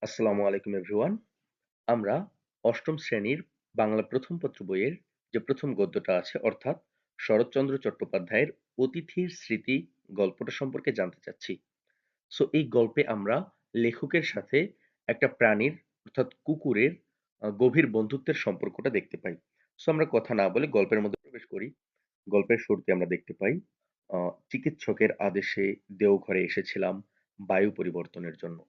আসসালামু আলাইকুম এভরিওয়ান। আমরা অষ্টম শ্রেণীর বাংলা প্রথম পত্র বইয়ের যে প্রথম গদ্যটা আছে অর্থাৎ শরৎচন্দ্র চট্টোপাধ্যায়ের অতিথির স্মৃতি গল্পটা সম্পর্কে জানতে চাচ্ছি। সো এই গল্পে আমরা লেখকের সাথে একটা প্রাণীর অর্থাৎ কুকুরের গভীর বন্ধুত্বের সম্পর্কটা দেখতে পাই। সো আমরা কথা না বলে গল্পের মধ্যে প্রবেশ করি। গল্পের শুরুতে আমরা দেখতে পাই চিকিৎসকের আদেশে দেওঘরে এসেছিলাম বায়ু পরিবর্তনের জন্য।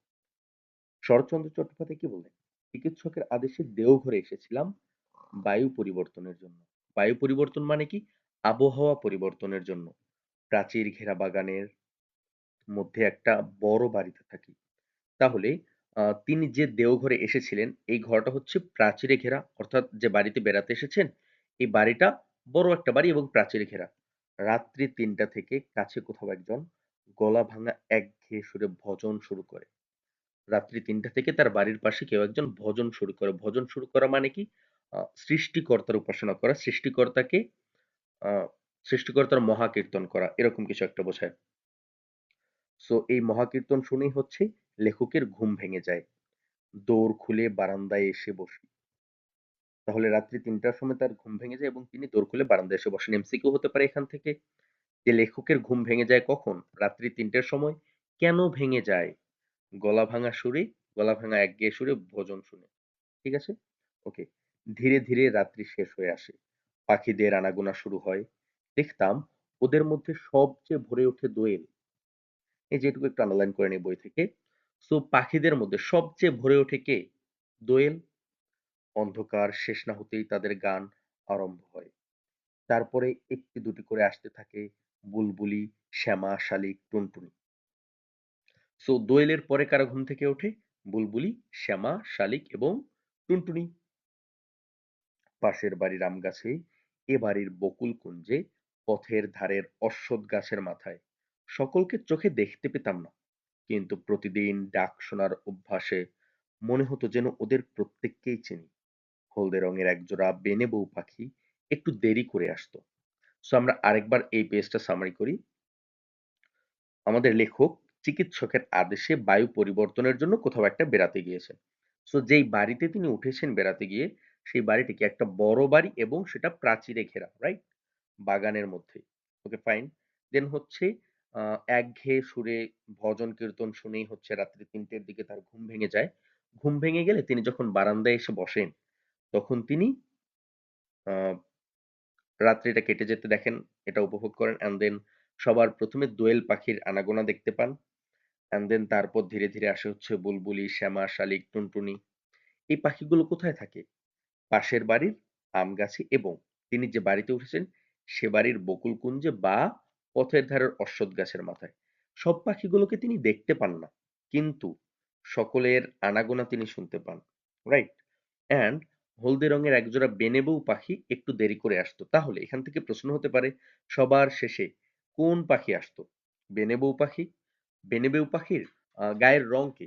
শরৎচন্দ্র চট্টোপাধ্যায় কি বললেন? চিকিৎসকের আদেশে দেওঘরে এসেছিলাম বায়ু পরিবর্তনের জন্য। বায়ু পরিবর্তন মানে কি? আবহাওয়া পরিবর্তনের জন্য। প্রাচীর ঘেরা বাগানের মধ্যে একটা বড় বাড়িতে থাকি। তাহলে তিনি যে দেওঘরে এসেছিলেন, এই ঘরটা হচ্ছে প্রাচীরে ঘেরা। অর্থাৎ যে বাড়িতে বেড়াতে এসেছেন, এই বাড়িটা বড় একটা বাড়ি এবং প্রাচীরে ঘেরা। রাত্রি ৩টা থেকে কাছে কোথাও একজন গলা ভাঙা একঘেয়ে সুরে ভজন শুরু করে। রাত্রি ৩টা থেকে তার বাড়ির পাশে কেউ একজন ভজন শুরু করে। ভজন শুরু করা মানে কি? সৃষ্টিকর্তার উপাসনা করা। সৃষ্টিকর্তাকে আ সৃষ্টিকর্তার মহাকীর্তন করা। এরকম কিছু একটা বোঝায়। সো এই মহাকীর্তন শুনেই হচ্ছে লেখকের ঘুম ভেঙে যায়। দোর খুলে বারান্দায় এসে বসি। তাহলে রাত্রি ৩টার সময় তার ঘুম ভেঙে যায় এবং তিনি দোর খুলে বারান্দায় এসে বসেন। এমসিকিউ হতে পারে এখান থেকে যে লেখকের ঘুম ভেঙে যায় কখন? রাত্রি ৩টার সময়। কেন ভেঙে যায়? গলা ভাঙা সুরে, গলা ভাঙা একগেয়ে সুরে ভজন শুনে। ঠিক আছে? ওকে। ধীরে, ধীরে রাত্রি শেষ হয়ে আসে। পাখিদের আনাগোনা শুরু হয়। দেখতাম ওদের মধ্যে সবচেয়ে ভরে ওঠে দোয়েল। এই যে এটুকু একটু আন্ডারলাইন করে নিই বই থেকে। সো পাখিদের মধ্যে সবচেয়ে ভরে ওঠে কে? দোয়েল। অন্ধকার শেষ না হতেই তাদের গান আরম্ভ হয়। তারপরে একটি দুটি করে আসতে থাকে বুলবুলি, শ্যামা, শালিক, টুনটুনি। সো দোয়েলের পরে কারা ঘুম থেকে ওঠে? বুলবুলি, শ্যামা, শালিক এবং টুনটুনি। পাশের বাড়ির আম গাছে, এ বাড়ির বকুল কুঞ্জে, পথের ধারের অশ্বত্থ গাছের মাথায়। সকলকে চোখে দেখতে পেতাম না, কিন্তু প্রতিদিন ডাক শোনার অভ্যাসে মনে হতো যেন ওদের প্রত্যেককেই চিনি। হলদে রঙের একজোড়া বেনে বউ পাখি একটু দেরি করে আসতো। সো আমরা আরেকবার এই পেজটা সামারি করি। আমাদের লেখক চিকিৎসকের আদেশে বায়ু পরিবর্তনের জন্য কোথাও একটা বেড়াতে গিয়েছেন। সো যেই বাড়িতে তিনি উঠেছেন বেড়াতে গিয়ে, সেই বাড়িটি কি একটা বড় বাড়ি এবং সেটা প্রাচীরে ঘেরা, রাইট? বাগানের মধ্যে। Okay fine. দেন হচ্ছে একঘেয়ে সুরে ভজন কীর্তন শুনেই হচ্ছে রাত্রি ৩টের দিকে তার ঘুম ভেঙে যায়। ঘুম ভেঙে গেলে তিনি যখন বারান্দায় এসে বসেন, তখন তিনি আ রাত্রিটা কেটে যেতে দেখেন, এটা উপভোগ করেন অ্যান্ড দেন সবার ১ম এ দোয়েল পাখির আনাগোনা দেখতে পান। অ্যান্ড দেন তারপর ধীরে, ধীরে আসে হচ্ছে বুলবুলি, শ্যামা, শালিক, টুনটুনি। এই পাখিগুলো কোথায় থাকে? পাশের বাড়ির আম গাছে এবং তিনি যে বাড়িতে উঠেছেন সে বাড়ির বকুল কুঞ্জে বা পথের ধারের অশ্বত্থ গাছের মাথায়। সব পাখিগুলোকে তিনি দেখতে পান না। কিন্তু সকলের আনাগোনা তিনি শুনতে পান। রাইট? অ্যান্ড হলদে রঙের একজোড়া বেনেবৌ পাখি একটু দেরি করে আসতো। তাহলে এখান থেকে প্রশ্ন হতে পারে সবার শেষে কোন পাখি আসতো? বেনেবৌ পাখি? বেনেবেউ পাখির গায়ের রং কি?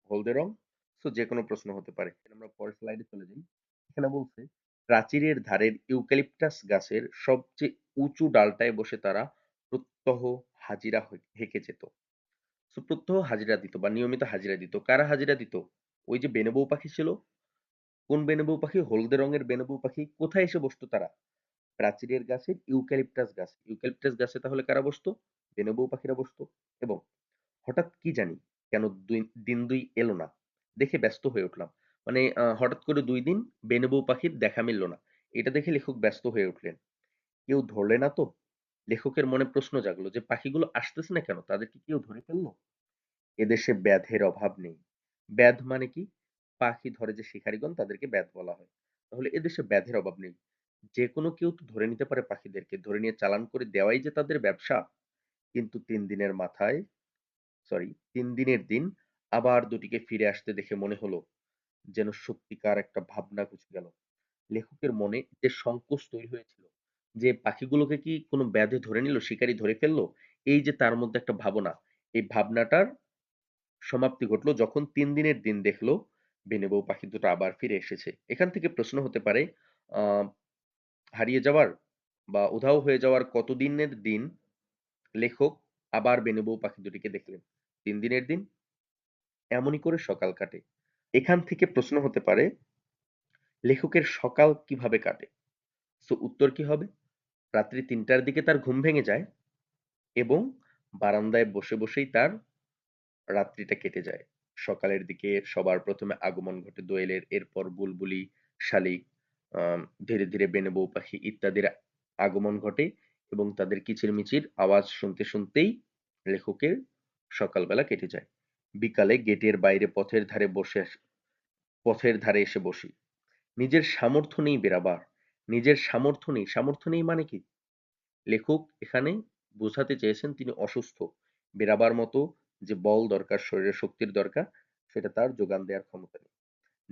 হলদে রং? সো যেকোনো প্রশ্ন হতে পারে। আমরা পরের স্লাইডে চলে যাই। এখানে বলছে প্রাচীরের ধারের ইউক্যালিপটাস গাছের সবচেয়ে উঁচু ডালটায় বসে তারা প্রত্যহ হাজিরা হেঁকে যেত। সো প্রত্যহ হাজিরা দিত বা নিয়মিত হাজিরা দিত। কারা হাজিরা দিত? ওই যে বেনুবৌ পাখি ছিল। কোন বেনুবৌ পাখি? হলদে রঙের বেনুবৌ পাখি। কোথায় এসে বসতো তারা? প্রাচীরের গাছের ইউক্যালিপটাস গাছ। ইউক্যালিপটাস গাছে তাহলে কারা বসতো? বেনুবৌ পাখিরা বসতো। এবং হঠাৎ কি জানি কেন দিন ২ এলো না। দেখে ব্যস্ত হয়ে উঠলাম। মানে হঠাৎ করে ২ দিন বেনু বউ পাখির দেখা মিলল না। এটা দেখে লেখক ব্যস্ত হয়ে উঠলেন। কেউ ধরলে না তো? লেখকের মনে প্রশ্ন জাগলো যে পাখিগুলো আসতেছে না কেন? তাদের কি কেউ ধরে ফেলল? এদেশে ব্যাধের অভাব নেই। ব্যাধ মানে কি? পাখি ধরে যে শিকারীগণ তাদেরকে ব্যাধ বলা হয়। তাহলে এদেশে ব্যাধের অভাব নেই। যেকোনো কেউ তো ধরে নিতে পারে পাখিদেরকে। ধরে নিয়ে চালান করে দেওয়াই যে তাদের ব্যবসা। কিন্তু ৩ দিনের মাথায় ৩ দিনের দিন আবার দুটিকে ফিরে আসতে দেখে মনে হলো যেন সত্যিকার একটা ভাবনা ঘুচে গেল। লেখকের মনে যে সংকোচ তৈরি হয়েছিল যে পাখিগুলোকে কি কোনো ব্যাধে ধরে নিল, শিকারী ধরে ফেললো? এই যে তার মধ্যে একটা ভাবনা, এই ভাবনাটার সমাপ্তি ঘটলো যখন ৩ দিনের দিন দেখলো বেনে বউ পাখি দুটো আবার ফিরে এসেছে। এখান থেকে প্রশ্ন হতে পারে আ হারিয়ে যাওয়ার বা উধাও হয়ে যাওয়ার কতদিনের দিন লেখক আবার বেনে বউ পাখি দুটিকে দেখলেন? ৩ দিনের দিন? এমনই করে সকাল কাটে। এখান থেকে প্রশ্ন হতে পারে, লেখকের সকাল কিভাবে কাটে? সো উত্তর কি হবে? রাত্রি ৩টার দিকে তার ঘুম ভেঙে যায় এবং বারান্দায় বসে বসেই তার রাত্রিটা কেটে যায়। সকালের দিকে সবার প্রথমে আগমন ঘটে দোয়েলের, এরপর বুলবুলি, শালিক, ধীরে ধীরে বেনে বউ পাখি ইত্যাদির আগমন ঘটে এবং তাদের কিচিরমিচির আওয়াজ শুনতে শুনতেই লেখকের সকালবেলা কেটে যায়। বিকালে গেটের বাইরে পথের ধারে এসে বসি। নিজের সামর্থ্য নেই বেরাবার। নিজের সামর্থ্য নেই মানে কি? লেখক এখানে বোঝাতে চেয়েছেন তিনি অসুস্থ। বেরাবার মতো যে বল দরকার, শরীরে শক্তির দরকার, সেটা তার যোগান দেওয়ার ক্ষমতা নেই।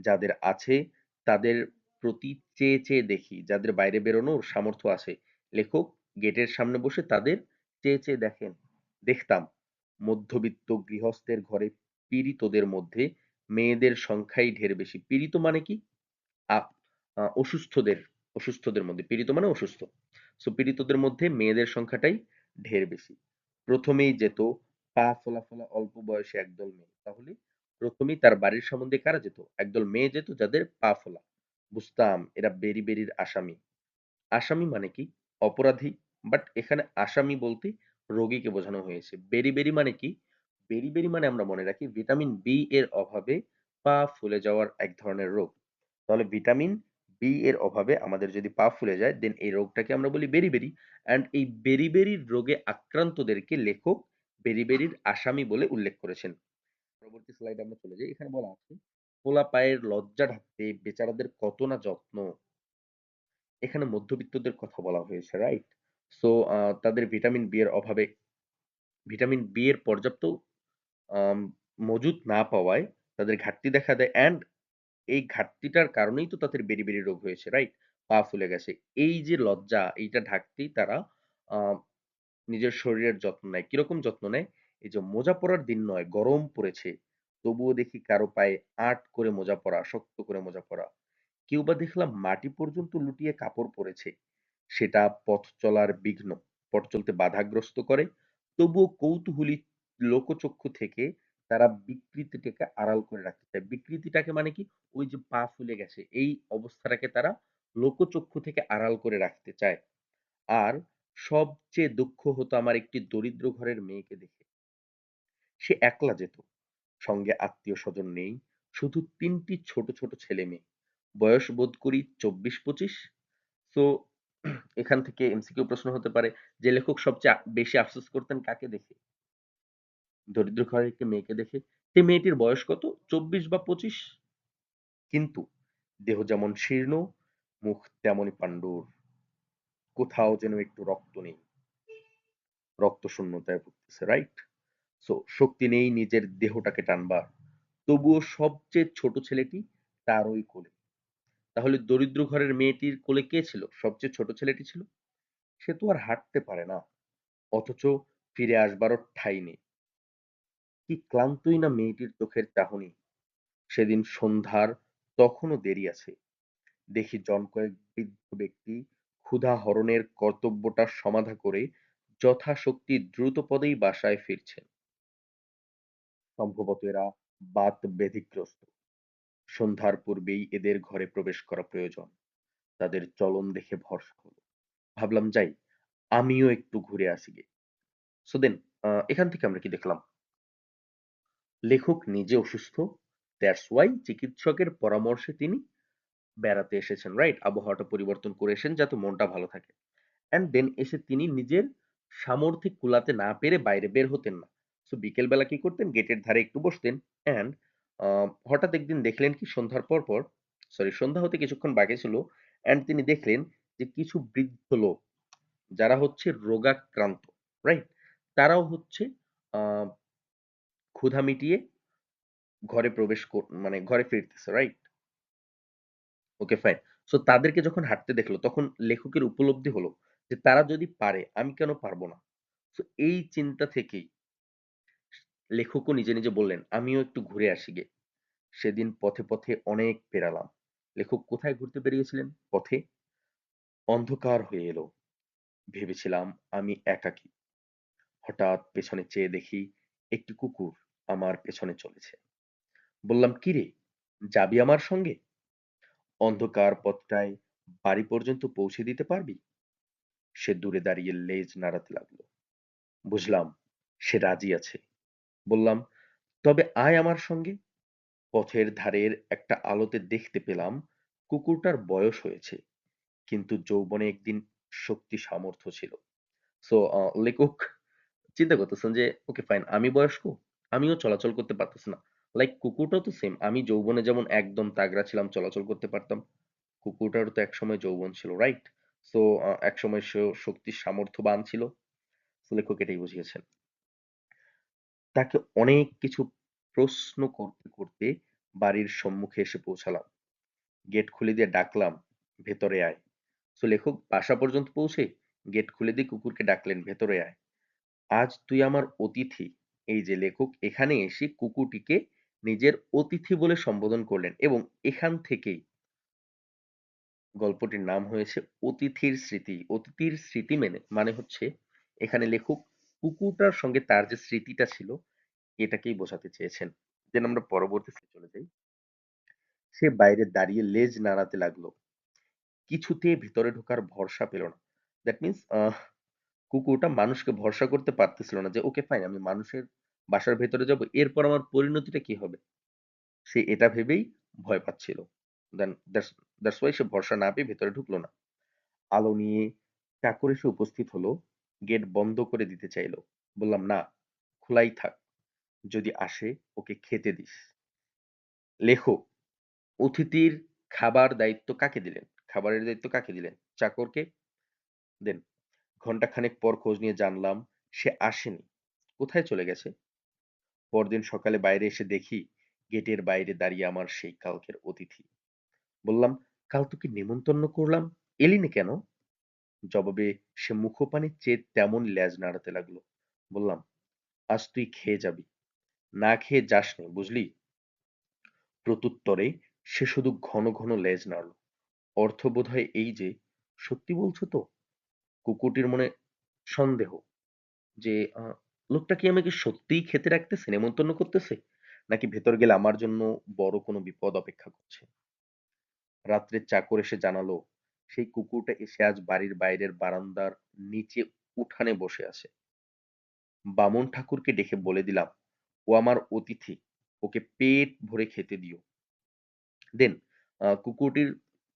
যাদের আছে তাদের প্রতি চেয়ে চেয়ে দেখি, যাদের বাইরে বেরোনোর সামর্থ্য আছে, লেখক গেটের সামনে বসে তাদের চেয়ে চেয়ে দেখতাম মধ্যবিত্ত গৃহস্থের ঘরে পীড়িতদের মধ্যে মেয়েদের সংখ্যাই ঢের বেশি। পীড়িত মানে কি? আ- অসুস্থদের অসুস্থদের মধ্যে, পীড়িত মানে অসুস্থ, সো পীড়িতদের মধ্যে মেয়েদের সংখ্যাটাই ঢের বেশি। প্রথমেই যেত পা ফোলা ফোলা অল্প বয়সী একদল মেয়ে। তাহলে প্রথমেই তার বাড়ির সম্বন্ধে কারা যেত? একদল মেয়ে যেত যাদের পা ফোলা। বুঝতাম এরা বেরি বেরির আসামি। আসামি মানে কি? অপরাধী। বাট এখানে আসামি বলতে রোগীকে বোঝানো হয়েছে। বেরি-বেরি মানে কি? বেরি-বেরি মানে আমরা মনে রাখি ভিটামিন বি এর অভাবে পা ফুলে যাওয়ার এক ধরনের রোগ। তাহলে ভিটামিন বি এর অভাবে আমাদের যদি পা ফুলে যায় দেন এই রোগটাকে আমরা বলি বেরি-বেরি। অ্যান্ড এই বেরি-বেরির রোগে আক্রান্তদেরকে লেখক বেরি-বেরির আসামি বলে উল্লেখ করেছেন। পরবর্তী স্লাইডে আমরা চলে যাই। এখানে বলা আছে, "পোলা পায়ের লজ্জা ঢাকতে বেচারাদের কত না যত্ন।" এখানে মধ্যবিত্তদের কথা বলা হয়েছে, রাইট? সো তাদের ভিটামিন বি এর অভাবে, ভিটামিন বি এর পর্যাপ্ত আম মজুদ না পাওয়ায় তাদের ঘাটতি দেখা দেয় অ্যান্ড এই ঘাটতিটার কারণেই তো তাদের বেরি-বেরি রোগ হয়েছে, রাইট? পা ফুলে গেছে। এই যে লজ্জা, এইটা ঢাকতেই তারা আ নিজের শরীরের যত্ন নেয়। কিরকম যত্ন নেয়? এই যে মোজা পরার দিন নয়, গরম পড়েছে। তবুও দেখি কারো পায়ে আঁট করে মোজা পরা, শক্ত করে মোজা পরা। কেউ বা দেখলাম মাটি পর্যন্ত লুটিয়ে কাপড় পরেছে। সেটা পথ চলার বিঘ্ন, পথ চলতে বাধাগ্রস্ত করে। তবুও কৌতূহলী লোকচক্ষু থেকে তারা বিকৃতিটাকে আড়াল করে রাখতে চায়। বিকৃতিটাকে মানে কি? ওই যে পা ফুলে গেছে, এই অবস্থাটাকে তারা লোকচক্ষু থেকে আড়াল করে রাখতে চায়। আর সবচেয়ে দুঃখ হতো আমার একটি দরিদ্র ঘরের মেয়েকে দেখে। সে একলা যেত। সঙ্গে আত্মীয়-স্বজন নেই। শুধু ৩ টি ছোট, ছোট ছেলে-মেয়ে। বয়স বোধ করি ২৪-২৫। সো এখান থেকে এমসিকিউ প্রশ্ন হতে পারে যে লেখক সবচেয়ে বেশি আফসোস করতেন কাকে দেখে? দরিদ্র ঘরের একটি মেয়েকে দেখে। সেই মেয়েটির বয়স কত? ২৪ বা ২৫। কিন্তু দেহ যেমন শীর্ণ, মুখ তেমনই পাণ্ডুর। কোথাও যেন একটু রক্ত নেই। রক্তশূন্যতায় ভুগতেছে, রাইট? সো শক্তি নেই নিজের দেহটাকে টানবার। তবুও সবচেয়ে ছোট ছেলেটি তারই কোলে। তাহলে দরিদ্র ঘরের মেয়েটির কোলে কে ছিল? সবচেয়ে ছোট ছেলেটি ছিল। সে তো আর হাঁটতে পারে না। অথচ ফিরে আসবারও ঠাঁই নেই। কি ক্লান্তই না মেয়েটির চোখের চাহনি। সেদিন সন্ধ্যার তখনও দেরি আছে। দেখি জনকয়েক বৃদ্ধ ব্যক্তি ক্ষুধা হরণের কর্তব্যটা সমাধা করে যথাশক্তি দ্রুতপদেই বাসায় ফিরছেন। সম্ভবত এরা বাত ব্যাধিগ্রস্ত। সন্ধ্যার পূর্বেই এদের ঘরে প্রবেশ করা প্রয়োজন। তাদের চলন দেখে ভরসা হলো। ভাবলাম যাই, আমিও একটু ঘুরে আসি গে। সো দেন এখান থেকে আমরা কি দেখলাম? লেখক নিজে অসুস্থ, দ্যাটস ওয়াই চিকিৎসকের পরামর্শে তিনি বেড়াতে এসেছেন, রাইট? আবহাওয়াটা পরিবর্তন করে এসেছেন যাতে মনটা ভালো থাকে। অ্যান্ড দেন এসে তিনি নিজের সামর্থ্যে কুলাতে না পেরে বাইরে বের হতেন না। সো বিকেলবেলা কি করতেন? গেটের ধারে একটু বসতেন অ্যান্ড হঠাৎ একদিন দেখলেন কি সন্ধ্যার পর সরি সন্ধ্যা হতে কিছুক্ষণ বাকি ছিল অ্যান্ড তিনি দেখলেন যে কিছু বৃদ্ধ লোক যারা হচ্ছে রোগাক্রান্ত, রাইট? তারাও হচ্ছে আ ক্ষুধা মিটিয়ে ঘরে মানে ঘরে ফিরতেছে, রাইট? Okay fine. সো তাদেরকে যখন হাঁটতে দেখলো তখন লেখকের উপলব্ধি হলো যে তারা যদি পারে আমি কেন পারব না? সো এই চিন্তা থেকেই লেখকও নিজে, নিজে বললেন, "আমিও একটু ঘুরে আসি গে।" সেদিন পথে, পথে অনেক পেরালাম। লেখক কোথায় ঘুরতে বেরিয়েছিলেন? পথে। অন্ধকার হয়ে এলো। ভেবেছিলাম আমি একাকী। হঠাৎ পেছনে চেয়ে দেখি একটি কুকুর আমার পেছনে চলেছে। বললাম, "কিরে?" যাবি আমার সঙ্গে? অন্ধকার পথটায় বাড়ি পর্যন্ত পৌঁছে দিতে পারবি? সে দূরে দাঁড়িয়ে লেজ নাড়াতে লাগলো। বুঝলাম সে রাজি আছে। বললাম, তবে আয় আমার সঙ্গে। পথের ধারের একটা আলোতে দেখতে পেলাম কুকুরটার বয়স হয়েছে, কিন্তু যৌবনে একদিন শক্তি সামর্থ্য ছিল। সো লেখক চিন্তা করতেছেন যে ওকে ফাইন, আমি বয়স্ক, আমিও চলাচল করতে পারতেছি না। লাইক কুকুরটাও তো সেম, আমি যৌবনে যেমন একদম তাগড়া ছিলাম, চলাচল করতে পারতাম, কুকুরটারও তো একসময় যৌবন ছিল, রাইট? সো একসময় সেও শক্তির সামর্থ্যবান ছিল। তো লেখক এটাই বুঝিয়েছেন। তাকে অনেক কিছু প্রশ্ন করতে করতে বাড়ির সম্মুখে এসে পৌঁছালাম। গেট খুলে দিয়ে ডাকলাম, ভেতরে আয়। তো লেখক বাসা পর্যন্ত পৌঁছে গেট খুলে দিয়ে কুকুরকে ডাকলেন, ভেতরে আয়। আজ তুই আমার অতিথি। এই যে লেখক এখানে এসে কুকুরটিকে নিজের অতিথি বলে সম্বোধন করলেন, এবং এখান থেকেই গল্পটির নাম হয়েছে অতিথির স্মৃতি। অতিথির স্মৃতি মানে হচ্ছে এখানে লেখক কুকুরটার সঙ্গে তার যে স্মৃতিটা ছিল এটাকেই বোঝাতে চেয়েছেন। দেন আমরা পরবর্তীতে চলে যাই। সে বাইরে দাঁড়িয়ে লেজ নাড়াতে লাগলো, কিছুতে ভিতরে ঢোকার ভরসা পেল না। দ্যাট মিনস কুকুরটা মানুষকে ভরসা করতে পারতেছিল না যে ওকে ফাইন, আমি মানুষের বাসার ভেতরে যাব, এরপর আমার পরিণতিটা কি হবে, সে এটা ভেবেই ভয় পাচ্ছিল। দেন দ্যাটস ওয়াই সে ভরসা না পেয়ে ভেতরে ঢুকলো না। আলো নিয়ে চাকর এসে উপস্থিত হলো, গেট বন্ধ করে দিতে চাইলো। বললাম, না, খোলাই থাক, যদি আসে ওকে খেতে দিস। লেখক অতিথির খাবার দায়িত্ব কাকে দিলেন? খাবারের দায়িত্ব কাকে দিলেন? চাকরকে দেন। ঘন্টাখানেক পর খোঁজ নিয়ে জানলাম সে আসেনি। কোথায় চলে গেছে? পরদিন সকালে বাইরে এসে দেখি গেটের বাইরে দাঁড়িয়ে আমার সেই কালকের অতিথি। বললাম, কাল তোকে নেমন্তন্ন করলাম, এলি না কেন? জবাবে সে মুখপানে চেয়ে তেমন লেজ নাড়াতে লাগলো। বললাম, আজ তুই খেয়ে যাবি, না খেয়ে যাস নে, বুঝলি? প্রত্যুত্তরে সে শুধু ঘন ঘন লেজ নাড়ল। অর্থ বোধহয় এই যে, সত্যি বলছো তো? কুকুরটির মনে সন্দেহ যে লোকটা কি আমাকে সত্যিই খেতে রাখতেছে, নেমন্তন্ন করতেছে, নাকি ভেতর গেলে আমার জন্য বড় কোনো বিপদ অপেক্ষা করছে। রাত্রে চাকর এসে জানালো সেই কুকুরটা এসে আজ বাড়ির বাইরের বারান্দার নিচে উঠানে বসে আছে। বামুন ঠাকুরকে ডেকে বলে দিলাম ও আমার অতিথি, ওকে পেট ভরে খেতে দিও। দেন কুকুরটির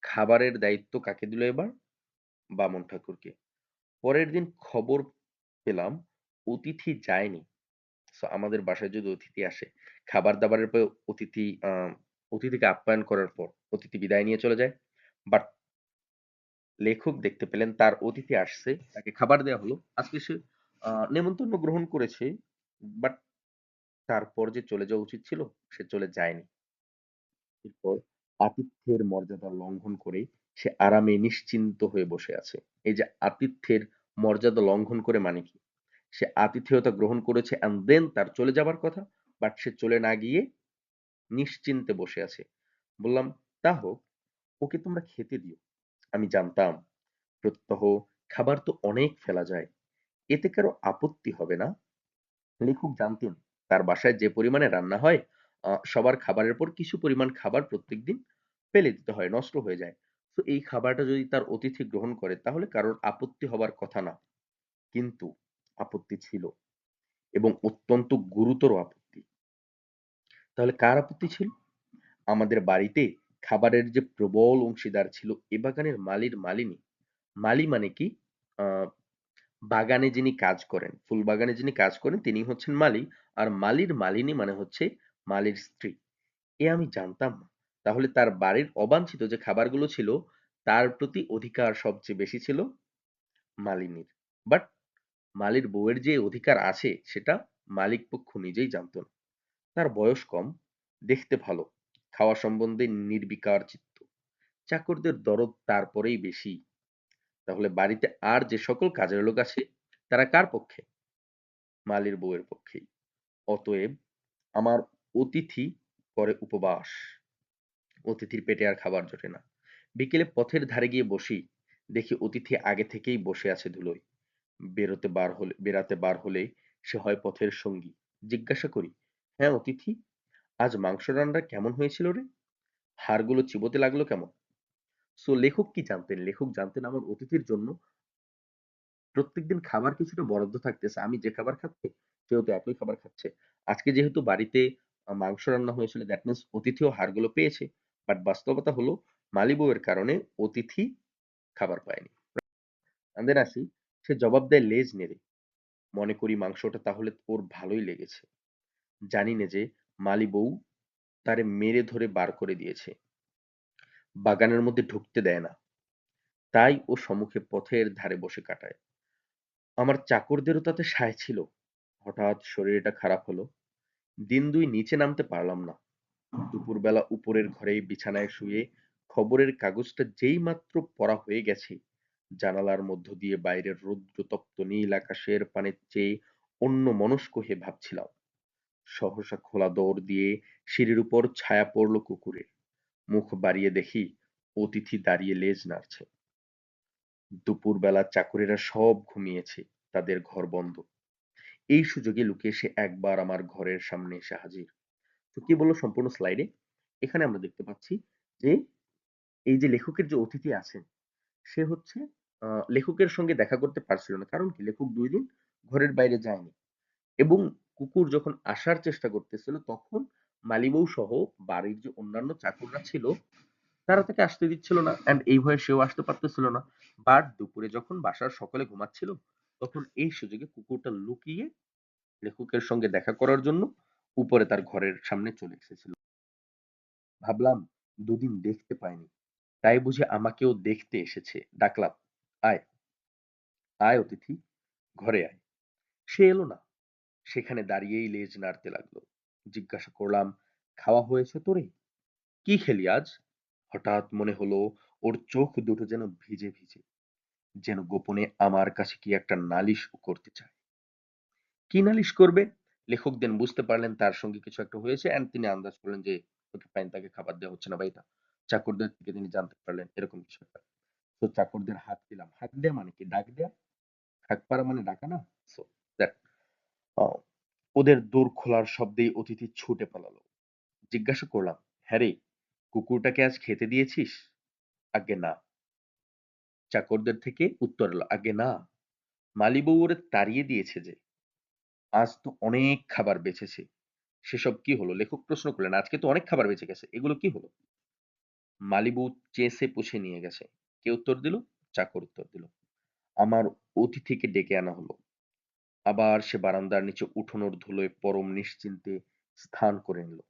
খাবারের দায়িত্ব কাকে দিল এবার? বামুন ঠাকুরকে। পরের দিন খবর পেলাম অতিথি যায়নি। সো আমাদের বাসায় যদি অতিথি আসে, খাবার দাবারের পর অতিথিকে আপ্যায়ন করার পর অতিথি বিদায় নিয়ে চলে যায়। বাট লেখক দেখতে পেলেন তার অতিথি আসছে, তাকে খাবার দেওয়া হলো, আজকে সে নেমন্তন্ন গ্রহণ করেছে, বাট তারপর যে চলে যাওয়া উচিত ছিল সে চলে যায়নি। এরপর আতিথ্যের মর্যাদা লঙ্ঘন করে সে আরামে নিশ্চিন্ত হয়ে বসে আছে। এই যে আতিথ্যের মর্যাদা লঙ্ঘন করে মানে কি? সে আতিথেয়তা গ্রহণ করেছে অ্যান্ড দেন তার চলে যাবার কথা, বাট সে চলে না গিয়ে নিশ্চিন্তে বসে আছে। বললাম, তা হোক, ওকে তোমরা খেতে দিও। আমি জানতাম প্রত্যহ খাবার তো অনেক ফেলা যায়, এতে কারো আপত্তি হবে না। লেখক জানতেন তার বাসায় যে পরিমাণে রান্না হয়, সবার খাবারের পর কিছু পরিমাণ খাবার প্রত্যেকদিন ফেলে দিতে হয়, নষ্ট হয়ে যায়। তো এই খাবারটা যদি তার অতিথি গ্রহণ করে তাহলে কারোর আপত্তি হবার কথা না। কিন্তু আপত্তি ছিল, এবং অত্যন্ত গুরুতর আপত্তি। তাহলে কার আপত্তি ছিল? আমাদের বাড়িতে খাবারের যে প্রবল অংশীদার ছিল এ বাগানের মালির মালিনী। মালি মানে কি? আহ বাগানে যিনি কাজ করেন, ফুল বাগানে যিনি কাজ করেন তিনি হচ্ছেন মালি। আর মালির মালিনী মানে হচ্ছে মালির স্ত্রী। এ আমি জানতাম না। তাহলে তার বাড়ির অবাঞ্ছিত যে খাবারগুলো ছিল তার প্রতি অধিকার সবচেয়ে বেশি ছিল মালিনীর। বাট মালির বউয়ের যে অধিকার আছে সেটা মালিক পক্ষ নিজেই জানতো না। তার বয়স কম, দেখতে ভালো, খাওয়া সম্বন্ধে নির্বিকার চিত্ত। চাকরদের দরদ তারপরেই বেশি। তাহলে বাড়িতে আর যে সকল কাজের লোক আছে তারা কার পক্ষে? মালির বউয়ের পক্ষেই। অতএব আমার অতিথি করে উপবাস। অতিথির পেটে আর খাবার জোটে না। বিকেলে পথের ধারে গিয়ে বসি, দেখি অতিথি আগে থেকেই বসে আছে ধুলোয়। বেড়াতে বার হলে সে হয় পথের সঙ্গী। জিজ্ঞাসা করি, হ্যাঁ অতিথি, আজ মাংস রান্না কেমন হয়েছিল রে? হাড়গুলো চিবোতে লাগলো কেমন? সো লেখক কি জানতেন? লেখক জানতেন আমার অতিথির জন্য প্রত্যেকদিন খাবার কিছুটা বরাদ্দ থাকতেছে। আমি যে খাবার খাচ্ছি, সেও তো একই খাবার খাচ্ছে। আজকে যেহেতু বাড়িতে মাংস রান্না হয়েছিল, দ্যাট মিনস অতিথিও হাড়গুলো পেয়েছে। বাট বাস্তবতা হলো মালি বউয়ের কারণে অতিথি খাবার পায়নি। And then আসি, সে জবাব দেয় লেজ নেড়ে। মনে করি মাংসটা তাহলে ওর ভালোই লেগেছে। জানি না যে মালি বউ তারে মেরে ধরে বার করে দিয়েছে। বাগানের মধ্যে ঢুকতে দেয় না। তাই ও সম্মুখে পথের ধারে বসে কাটায়। আমার চাকরদেরও তাতে সায় ছিল। হঠাৎ শরীরটা খারাপ হলো। দিন ২ নিচে নামতে পারলাম না। দুপুরবেলা উপরের ঘরেই বিছানায় শুয়ে খবরের কাগজটা যেইমাত্র পড়া হয়ে গেছে, জানালার মধ্য দিয়ে বাইরের রৌদ্রতপ্ত নীল আকাশের পানে চেয়ে অন্যমনস্ক হয়ে ভাবছিলাম। সহসা খোলা দোর দিয়ে সিঁড়ির উপর ছায়া পড়ল কুকুরের। মুখ বাড়িয়ে দেখি অতিথি দাঁড়িয়ে লেজ নাড়ছে। দুপুরবেলা চাকরেরা সব ঘুমিয়েছে, তাদের ঘর বন্ধ। এই সুযোগে লুকিয়ে সে একবার আমার ঘরের সামনে এসে হাজির। তো কি বললো সম্পূর্ণ স্লাইডে? এখানে আমরা দেখতে পাচ্ছি যে এই যে লেখকের যে অতিথি আছেন, সে হচ্ছে লেখকের সঙ্গে দেখা করতে পারছিল না। কারণ কি? লেখক ২ দিন ঘরের বাইরে যায়নি। এবং কুকুর যখন আসার চেষ্টা করতেছিল তখন মালিবউ সহ বাড়ির যে অন্যান্য চাকররা ছিল তারা তাকে আসতে দিচ্ছিল না, অ্যান্ড এই ভয়ে সেও আসতে পারতেছিল না। বাট দুপুরে যখন বাসার সকলে ঘুমাচ্ছিল তখন এই সুযোগে কুকুরটা লুকিয়ে লেখকের সঙ্গে দেখা করার জন্য উপরে তার ঘরের সামনে চলে এসেছিল। ভাবলাম ২ দিন দেখতে পাইনি, তাই বুঝি আমাকেও দেখতে এসেছে। ডাকলাম, আয় আয় অতিথি, ঘরে আয়। সে এলো না, সেখানে দাঁড়িয়েই লেজ নাড়তে লাগলো। জিজ্ঞাসা করলাম, খাওয়া হয়েছে তোরে? কি খেলি আজ? হঠাৎ মনে হলো ওর চোখ দুটো যেন ভিজে ভিজে, যেন গোপনে আমার কাছে কি একটা নালিশ করতে চায়। কি নালিশ করবে? লেখক দেন বুঝতে পারলেন তার সঙ্গে কিছু একটা হয়েছে, অ্যান্ড তিনি আন্দাজ করলেন যে ওকে ফাইন, তাকে খাবার দেওয়া হচ্ছে না বা এটা। চাকরদের থেকে তিনি জানতে পারলেন এরকম কিছু একটা। তো চাকরদের হাঁক দিলাম। হাঁক দেয়া মানে কি? ডাক দেয়া। হাঁক পাড়া মানে ডাকা না? সো দ্যাট ওদের দোর খোলার শব্দেই অতিথি ছুটে পালালো। জিজ্ঞাসা করলাম, হ্যাঁ রে, কুকুরটাকে আজ খেতে দিয়েছিস? আজ্ঞে না। চাকরদের থেকে উত্তর এলো, আজ্ঞে না, মালিবউ ওরে তাড়িয়ে দিয়েছে যে। আজ তো অনেক খাবার বেঁচেছে। সেসব কি হলো? লেখক প্রশ্ন করলেন, আজকে তো অনেক খাবার বেঁচে গেছে, এগুলো কি হলো? মালিবউ চেঁচে পুছে নিয়ে গেছে। কে উত্তর দিল? চাকর উত্তর দিল। আমার অতিথিকে ডেকে আনা হলো। আবার সে বারান্দার নিচে উঠোনের ধুলোয় পরম নিশ্চিন্তে স্থান করে নিল।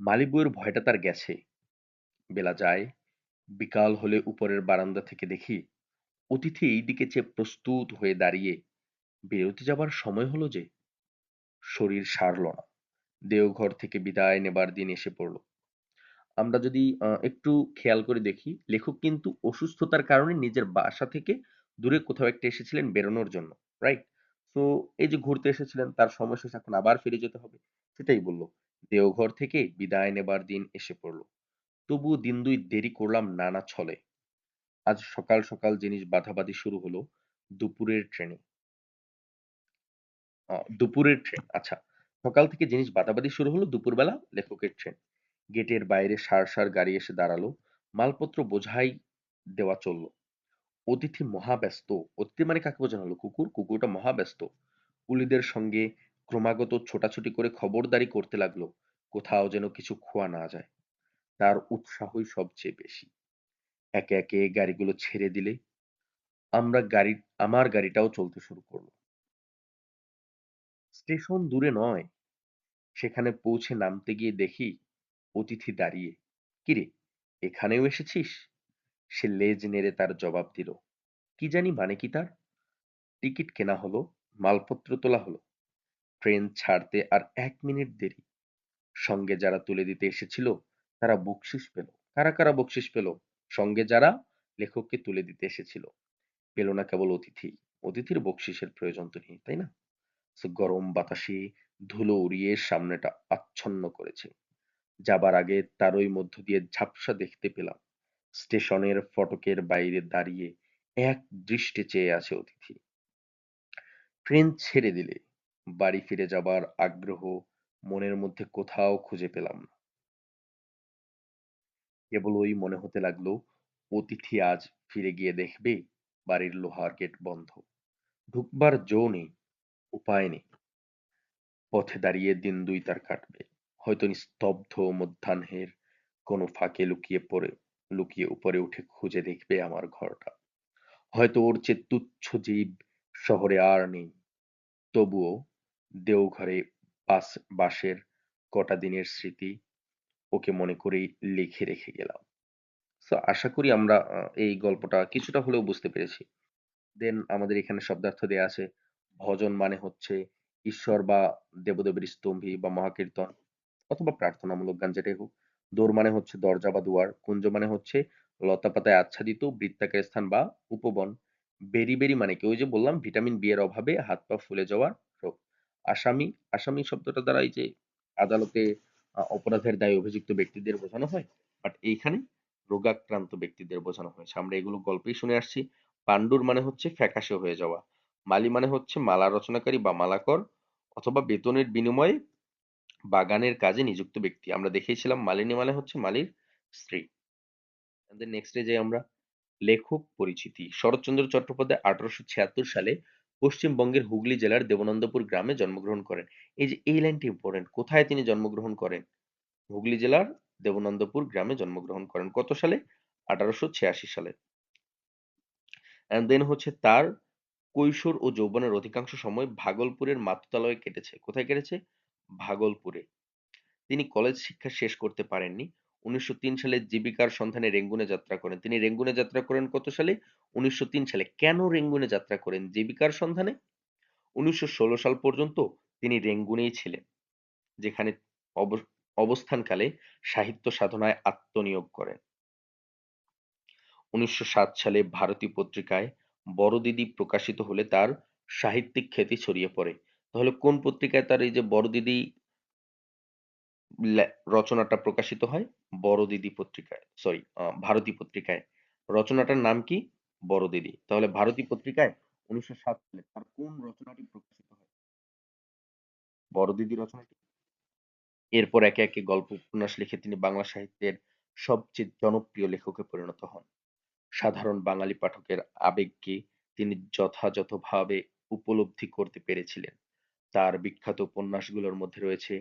মালিবউয়ের ভয়টা তার গেছে। বেলা যায়, বিকাল হলে উপরের বারান্দা থেকে দেখি অতিথি এই দিকে চেয়ে প্রস্তুত হয়ে দাঁড়িয়ে। বেরোতে যাবার সময় হলো যে। শরীর সারল না। দেওঘর থেকে বিদায় নেবার দিন এসে পড়ল। আমরা যদি একটু খেয়াল করে দেখি, লেখক কিন্তু অসুস্থতার কারণে নিজের বাসা থেকে দূরে কোথাও একটা এসেছিলেন বেরোনোর জন্য। রাইট? তো এই যে ঘুরতে এসেছিলেন তার সময় শেষে এখন আবার ফিরে যেতে হবে। সেটাই বলল। দেওঘর থেকে বিদায় নেবার দিন এসে পড়ল। তবুও দিন ২ দেরি করলাম নানা ছলে। আজ সকাল সকাল জিনিস বাঁধাবাঁধি শুরু হলো দুপুরের ট্রেনে। দুপুরের ট্রেন। আচ্ছা। সকাল থেকে জিনিস বাঁধাবাঁধি শুরু হলো দুপুরবেলা লেখকের ট্রেন। গেটের বাইরে সার গাড়ি এসে দাঁড়ালো। মালপত্র বোঝাই দেওয়া চলল। অতিথি মহাব্যস্ত। অতিথি মানে কাকে বোঝানো হলো? কুকুর। কুকুরটা মহাব্যস্ত। কুলিদের সঙ্গে ক্রমাগত ছোটাছুটি করে খবরদারি করতে লাগলো কোথাও যেন কিছু খোয়া না যায়। তার উৎসাহই সবচেয়ে বেশি। একে একে গাড়িগুলো ছেড়ে দিলে আমরা গাড়ি আমার গাড়িটাও চলতে শুরু করলো। স্টেশন দূরে নয়। সেখানে পৌঁছে নামতে গিয়ে দেখি অতিথি দাঁড়িয়ে। কিরে, এখানেও এসেছিস? সে লেজ নেড়ে তার জবাব দিল। কি জানি মানে কি তার? টিকিট কেনা হলো, মালপত্র তোলা হলো। ট্রেন ছাড়তে আর ১ মিনিট দেরি। সঙ্গে যারা তুলে দিতে এসেছিল তারা বকশিশ পেল। কারা কারা বকশিশ পেল? সঙ্গে যারা লেখককে তুলে দিতে এসেছিল। পেল না কেবল অতিথি। অতিথির বকশিসের প্রয়োজন তো নেই, তাই না? সো গরম বাতাসে ধুলো উড়িয়ে সামনেটা আচ্ছন্ন করেছে। যাবার আগে তারই মধ্য দিয়ে ঝাপসা দেখতে পেলাম স্টেশনের ফটকের বাইরে দাঁড়িয়ে এক দৃষ্টে চেয়ে আছে অতিথি। ট্রেন ছেড়ে দিলে বাড়ি ফিরে যাবার আগ্রহ মনের মধ্যে কোথাও খুঁজে পেলাম না। কেবলই মনে হতে লাগলো অতিথি আজ ফিরে গিয়ে দেখবে বাড়ির লোহার গেট বন্ধ, ঢুকবার জো নেই, উপায় নেই, পথে দাঁড়িয়ে দিন দুই তার কাটবে, হয়তো নিস্তব্ধ মধ্যাহ্নের কোনো ফাঁকে লুকিয়ে উপরে উঠে খুঁজে দেখবে আমার ঘরটা, হয়তো ওর চেয়ে তুচ্ছ জীব শহরে আর নেই, তবুও দেওঘরে বাসের কটা দিনের স্মৃতি ওকে মনে করেই লিখে রেখে গেলাম। সো আশা করি আমরা এই গল্পটা কিছুটা হলেও বুঝতে পেরেছি। দেন আমাদের এখানে শব্দার্থ দেয়া আছে। ভজন মানে হচ্ছে ঈশ্বর বা দেবদেবীর স্তম্ভী বা মহাকীর্তন অথবা প্রার্থনামূলক গান যেটাই হোক। দোর মানে হচ্ছে দরজা বা দুয়ার। কুঞ্জ মানে হচ্ছে লতাপাতায় আচ্ছাদিত বৃত্তাকার স্থান বা উপবন। বেরি মানে কি? ওই যে বললাম ভিটামিন বি এর অভাবে হাত পা ফুলে যাওয়ার রোগ। আসামি, আসামি শব্দটা দ্বারা এই যে আদালতে অপরাধের দায়ে অভিযুক্ত ব্যক্তিদের বোঝানো হয়। বাট এইখানে রোগাক্রান্ত ব্যক্তিদের বোঝানো হয়েছে। আমরা এগুলো গল্পেই শুনে আসছি। পাণ্ডুর মানে হচ্ছে ফ্যাকাশে হয়ে যাওয়া। মালি মানে হচ্ছে মালা রচনাকারী বা মালাকর অথবা বেতনের বিনিময়ে বাগানের কাজে নিযুক্ত ব্যক্তি। আমরা দেখেছিলাম মালিনী মানে হচ্ছে মালির স্ত্রী। নেক্সটে যাই আমরা। লেখক পরিচিতি। শরৎচন্দ্র চট্টোপাধ্যায় 1876 সালে পশ্চিমবঙ্গের হুগলি জেলার দেবনন্দপুর গ্রামে জন্মগ্রহণ করেন। এই যে এই লাইনটি ইম্পর্টেন্ট। কোথায় তিনি জন্মগ্রহণ করেন? হুগলি জেলার দেবনন্দপুর গ্রামে জন্মগ্রহণ করেন। কত সালে? 1886 সালে। দেন হচ্ছে তার কৈশোর ও যৌবনের অধিকাংশ সময় ভাগলপুরের মাতুতালয়ে কেটেছে। কোথায় কেটেছে? ভাগলপুরে। তিনি কলেজ শিক্ষা শেষ করতে পারেননি। 1903 সালে জীবিকার সন্ধানে রেঙ্গুনে যাত্রা করেন। তিনি রেঙ্গুনে যাত্রা করেন কত সালে? 1903 সালে। কেন রেঙ্গুনে যাত্রা করেন? জীবিকার সন্ধানে? 1916 সাল পর্যন্ত তিনি রেঙ্গুনেই ছিলেন, যেখানে অবস্থানকালে সাহিত্য সাধনায় আত্মনিয়োগ করেন। 1907 সালে ভারতী পত্রিকায় বড় দিদি প্রকাশিত হলে তার সাহিত্যিক খ্যাতি ছড়িয়ে পড়ে। তাহলে কোন পত্রিকায় তার এই যে বড় দিদি রচনাটা প্রকাশিত হয়? বড় দিদি পত্রিকায়, সরি, ভারতী পত্রিকায়। রচনাটার নাম কি? বড় দিদি। তাহলে ভারতী পত্রিকায় 1907 সালে তার কোন রচনাটি প্রকাশিত হয়? বড় দিদি রচনাটি। এরপর একে একে গল্প উপন্যাস লিখে তিনি বাংলা সাহিত্যের সবচেয়ে জনপ্রিয় লেখকে পরিণত হন। সাধারণ বাঙালি পাঠকের আবেগকে তিনি যথাযথভাবে উপলব্ধি করতে পেরেছিলেন। তার বিখ্যাত উপন্যাসগুলোর মধ্যে রয়েছে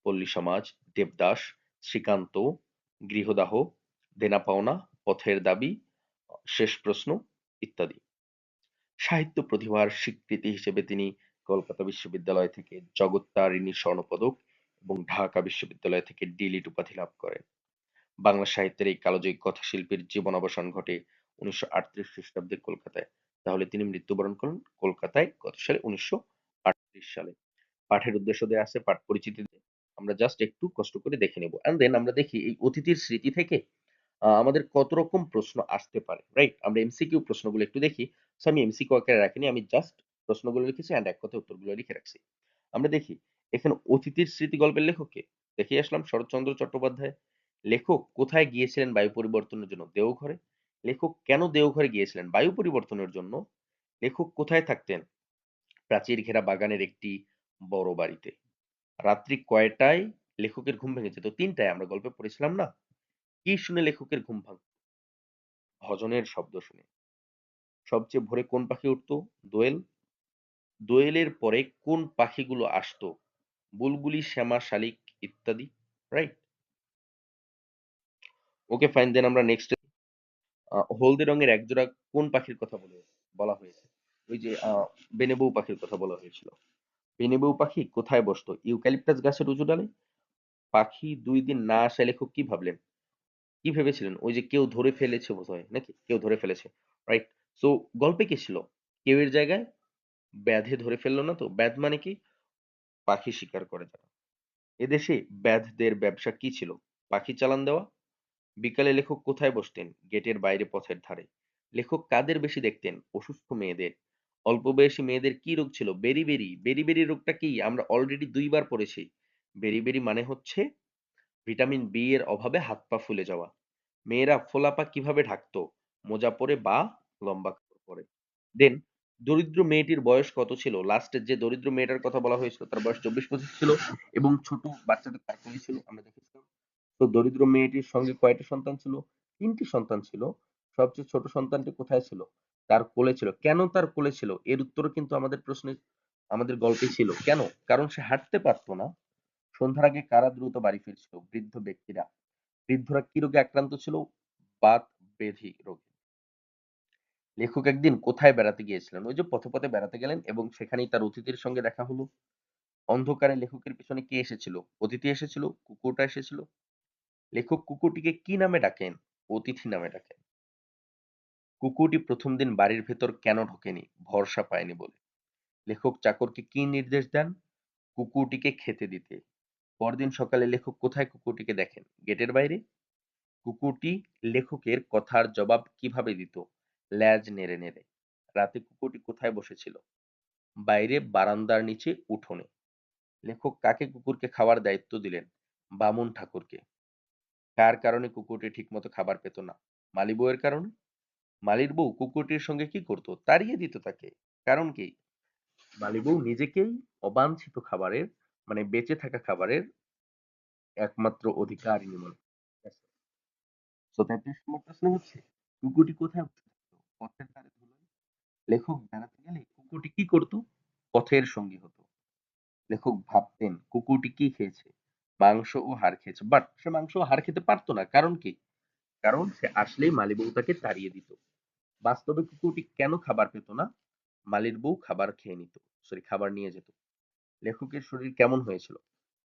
পল্লী সমাজ, দেবদাস, শ্রীকান্ত, গৃহদাহ, দেনা পাওনা, পথের দাবি, শেষ প্রশ্ন ইত্যাদি। সাহিত্য প্রতিভার স্বীকৃতি হিসেবে তিনি কলকাতা বিশ্ববিদ্যালয় থেকে জগত্তারিণী স্বর্ণপদক এবং ঢাকা বিশ্ববিদ্যালয় থেকে ডি.লিট উপাধি লাভ করেন। বাংলা সাহিত্যের এই কালজয়ী কথাশিল্পীর জীবনাবসান ঘটে 1938 খ্রিস্টাব্দে কলকাতায়। তাহলে তিনি মৃত্যুবরণ করেন কলকাতায় কত সালে? 1938 সালে। পাঠের উদ্দেশ্য দেয়া আছে, পাঠ পরিচিতি দিয়ে। আমরা জাস্ট একটু কষ্ট করে দেখে নেব। অ্যান্ড দেন আমরা দেখি এই অতিথির স্মৃতি থেকে আমাদের কত রকম প্রশ্ন আসতে পারে, রাইট? আমরা এমসিকিউ প্রশ্নগুলো একটু দেখি। সো আমি এমসিকিউ আকারে রাখিনি, আমি জাস্ট প্রশ্নগুলো লিখেছি অ্যান্ড এক কথায় উত্তরগুলো লিখে রাখছি। আমরা দেখি এখানে অতিথির স্মৃতি গল্পের লেখক কে? দেখে আসলাম শরৎচন্দ্র চট্টোপাধ্যায়। লেখক কোথায় গিয়েছিলেন বায়ু পরিবর্তনের জন্য? দেওঘরে। লেখক কেন দেওঘরে গিয়েছিলেন? বায়ু পরিবর্তনের জন্য। লেখক কোথায় থাকতেন? প্রাচীর ঘেরা বাগানের একটি বড় বাড়িতে। রাত্রি কয়টায় লেখকের ঘুম ভেঙেছে? তো ৩টায় আমরা গল্পে পড়েছিলাম না? কি শুনে লেখকের ঘুম ভাঙল? ভজনের শব্দ শুনে। সবচেয়ে ভোরে কোন পাখি উঠতো? দোয়েল। দোয়েলের পরে কোন পাখিগুলো আসতো? বুলবুলি, শ্যামা, শালিক ইত্যাদি। রাইট? ওকে ফাইন, দেন আমরা নেক্সট হলদে রঙের একজোড়া কোন পাখির কথা বলা হয়েছে? ওই যে বেনে বউ পাখির কথা বলা হয়েছিল। বেনে বউ পাখি কোথায় বসতো? ইউক্যালিপটাস গাছের উঁচু ডালে। পাখি ২ দিন না আসায় লেখক কি ভাবলেন? কি ভেবেছিলেন? ওই যে কেউ ধরে ফেলেছে বোধহয়, নাকি? কেউ ধরে ফেলেছে। রাইট? সো গল্পে কি ছিল? কেউ এর জায়গায় ব্যাধে ধরে ফেললো না তো? ব্যাধ মানে কি? পাখি শিকার করে যারা। এদেশে ব্যাধদের ব্যবসা কি ছিল? পাখি চালান দেওয়া। বিকালে লেখক কোথায় বসতেন? গেটের বাইরে পথের ধারে। লেখক কাদের বেশি দেখতেন? অসুস্থ মেয়েদের। অল্প বয়সী মেয়েদের কি রোগ ছিল? বেরি-বেরি। বেরি-বেরি রোগটা কি? আমরা অলরেডি ২ বার পড়েছি। বেরি-বেরি মানে হচ্ছে ভিটামিন বি এর অভাবে হাত পা ফুলে যাওয়া। মেয়েরা ফোলা পা কিভাবে ঢাকতো? মোজা পরে বা লম্বা কাপড় পরে। দেন দরিদ্র মেয়েটির বয়স কত ছিল? লাস্টে যে দরিদ্র মেয়েটার কথা বলা হয়েছিল তার বয়স ২৪-২৫ ছিল এবং ছোট বাচ্চাটা তার কোলে ছিল, আমরা দেখেছিলাম। তো দরিদ্র মেয়েটির সঙ্গে কয়টি সন্তান ছিল? ৩টি সন্তান ছিল। সবচেয়ে ছোট সন্তানটি কোথায় ছিল? তার কোলে ছিল। কেন তার কোলে ছিল? এর উত্তরও কিন্তু আমাদের গল্পে ছিল। কেন? কারণ সে হাঁটতে পারত না। সন্ধ্যার আগে কারা দ্রুত বাড়ি ফিরছিল? বৃদ্ধ ব্যক্তিরা। বৃদ্ধরা কি রোগে আক্রান্ত ছিল? বাত ব্যাধি রোগে। লেখক একদিন কোথায় বেড়াতে গিয়েছিলেন? ওই যে পথে পথে বেড়াতে গেলেন এবং সেখানেই তার অতিথির সঙ্গে দেখা হলো। অন্ধকারে লেখকের পিছনে কে এসেছিল? অতিথি এসেছিল? কুকুরটা এসেছিল? লেখক কুকুরটিকে কি নামে ডাকেন? অতিথি নামে ডাকেন। কুকুরটি প্রথম দিন বাড়ির ভেতর কেন ঢোকেনি? ভরসা পায়নি বলে। লেখক চাকরকে কি নির্দেশ দেন? কুকুরটিকে খেতে দিতে। পরদিন সকালে লেখক কোথায় কুকুরটিকে দেখেন? গেটের বাইরে। কুকুরটি লেখকের কথার জবাব কিভাবে দিত? ল্যাজ নেড়ে নেড়ে। রাতে কুকুরটি কোথায় বসেছিল? বাইরে বারান্দার নিচে উঠোনে। লেখক কাকে কুকুরকে খাওয়ার দায়িত্ব দিলেন? বামুন ঠাকুরকে। কার কারণে কুকুরটি ঠিকমতো খাবার পেত না? মালি বউয়ের কারণে। মালির বউ কুকুরটির সঙ্গে কি করত? তাড়িয়ে দিত তাকে। কারণ কি? মালি বউ নিজেকেই অবাঞ্ছিত খাবারের মানে বেঁচে থাকা খাবারের একমাত্র অধিকারিণী মনে করত। তো ৩৩ নম্বর প্রশ্ন হচ্ছে কুকুরটি কোথায় বসে থাকতো? পথের ধারে ধুলোয়। লেখক বেড়াতে গেলে কুকুরটি কি করত? পথের সঙ্গী হতো। লেখক ভাবতেন কুকুরটি কি খেয়েছে? মাংস ও হাড় খেয়েছে। বাট সে মাংস ও হাড় খেতে পারতো না। কারণ কি? কারণ সে আসলেই মালি বউ তাকে তাড়িয়ে দিত। বাস্তবে কুকুরটি কেন খাবার পেত না? মালির বউ খাবার নিয়ে যেত। লেখকের শরীর কেমন হয়েছিল?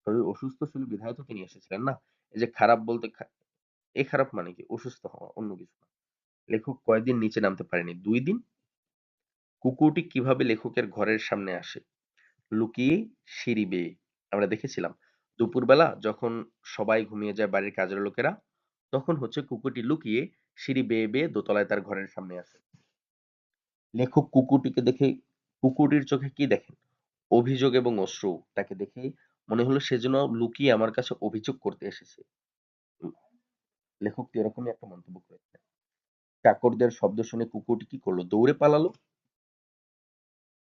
শরীর অসুস্থ ছিল বিধায় তো তিনি এসেছিলেন না। এই যে খারাপ বলতে এই খারাপ মানে কি? অসুস্থ হওয়া, অন্য কিছু না। লেখক কয়দিন নিচে নামতে পারেনি? ২ দিন। কুকুরটি কিভাবে লেখকের ঘরের সামনে আসে? লুকিয়ে সিঁড়ি বেয়ে। আমরা দেখেছিলাম দুপুরবেলা যখন সবাই ঘুমিয়ে যায় বাড়ির কাজের লোকেরা, তখন হচ্ছে কুকুরটি লুকিয়ে সিঁড়ি বেয়ে বেয়ে দোতলায় তার ঘরের সামনে আসে। লেখক কুকুরটির চোখে কি দেখেন? অভিযোগ এবং অশ্রু। তাকে দেখে মনে হলো সে যেন লুকিয়ে আমার কাছে অভিযোগ করতে এসেছে। উম, লেখকটি এরকমই একটা মন্তব্য করেছেন। চাকরদের শব্দ শুনে কুকুরটি কি করলো? দৌড়ে পালালো।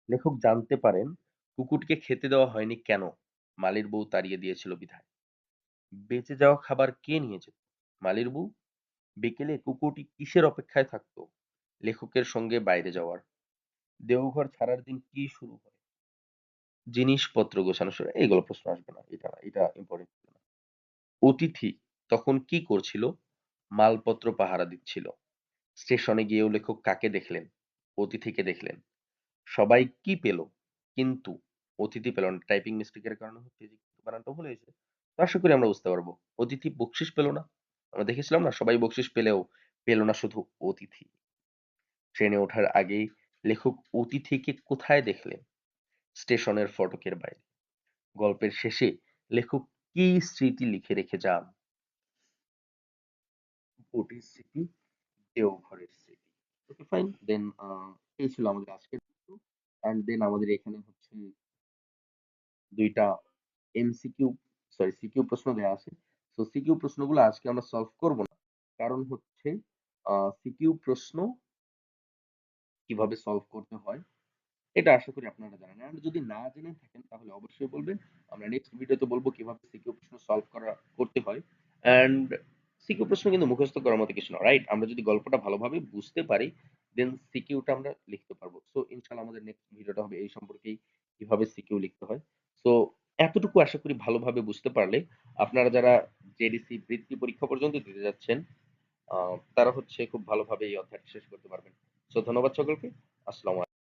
লেখক জানতে পারেন কুকুরটিকে খেতে দেওয়া হয়নি কেন? মালির বউ তাড়িয়ে দিয়েছিল বিধায়। বেঁচে যাওয়া খাবার কে নিয়ে যেত? মালির বউ। বিকেলে কুকুরটি কিসের অপেক্ষায় থাকতো? লেখকের সঙ্গে বাইরে যাওয়ার। দেওঘর ছাড়ার দিন কি শুরু হয়? জিনিসপত্র গোছানো শুরু। এইগুলো প্রশ্ন আসবে না। এটা না, এটা ইম্পর্টেন্ট না। অতিথি তখন কি করছিল? মালপত্র পাহারা দিচ্ছিল। স্টেশনে গিয়েও লেখক কাকে দেখলেন? অতিথিকে দেখলেন। সবাই কি পেল? কিন্তু অতিথি পেল না। টাইপিং মিস্টেকের কারণে হচ্ছে যে কিন্তু বানানটা ভুল হয়েছে। তো আশা করি আমরা বুঝতে পারবো। অতিথি বকশিশ পেল না। আমরা দেখেছিলাম না সবাই বকশিশ পেলেও পেল না শুধু অতিথি। ট্রেনে ওঠার আগেই লেখক অতিথিকে কোথায় দেখলেন? স্টেশনের ফটকের বাইরে। গল্পের শেষে লেখক কি স্মৃতি লিখে রেখে যান? ওটির স্মৃতি, দেওঘরের স্মৃতি। Okay fine. দেন এই ছিল আমাদের আজকের ভিডিও। অ্যান্ড দেন আমাদের এখানে হচ্ছে ২ টা এমসিকিউ সিকিউ প্রশ্ন দেয়া আছে। সো সিকিউ প্রশ্নগুলো আজকে আমরা সলভ করব না। কারণ হচ্ছে সিকিউ প্রশ্ন কিভাবে সলভ করতে হয় এটা আশা করি আপনারা জানেন। আর যদি না জেনে থাকেন তাহলে অবশ্যই বলবেন। আমরা নেক্সট ভিডিওতে বলব কিভাবে সিকিউ প্রশ্ন সলভ করতে হয়। অ্যান্ড সিকিউ প্রশ্ন কিন্তু মুখস্থ করার মতো কিছু না, রাইট? আমরা যদি গল্পটা ভালোভাবে বুঝতে পারি দেন সিকিউটা আমরা লিখতে পারবো। সো ইনশাআল্লাহ আমাদের নেক্সট ভিডিওটা হবে এই সম্পর্কেই কিভাবে সিকিউ লিখতে হয়। সো এতটুকু আশা করি ভালোভাবে বুঝতে পারলে আপনারা যারা জেডিসি বৃত্তি পরীক্ষা পর্যন্ত দিতে যাচ্ছেন তারা হচ্ছে খুব ভালোভাবে এই অধ্যায়টা শেষ করতে পারবেন। সো ধন্যবাদ সকলকে। আসসালামু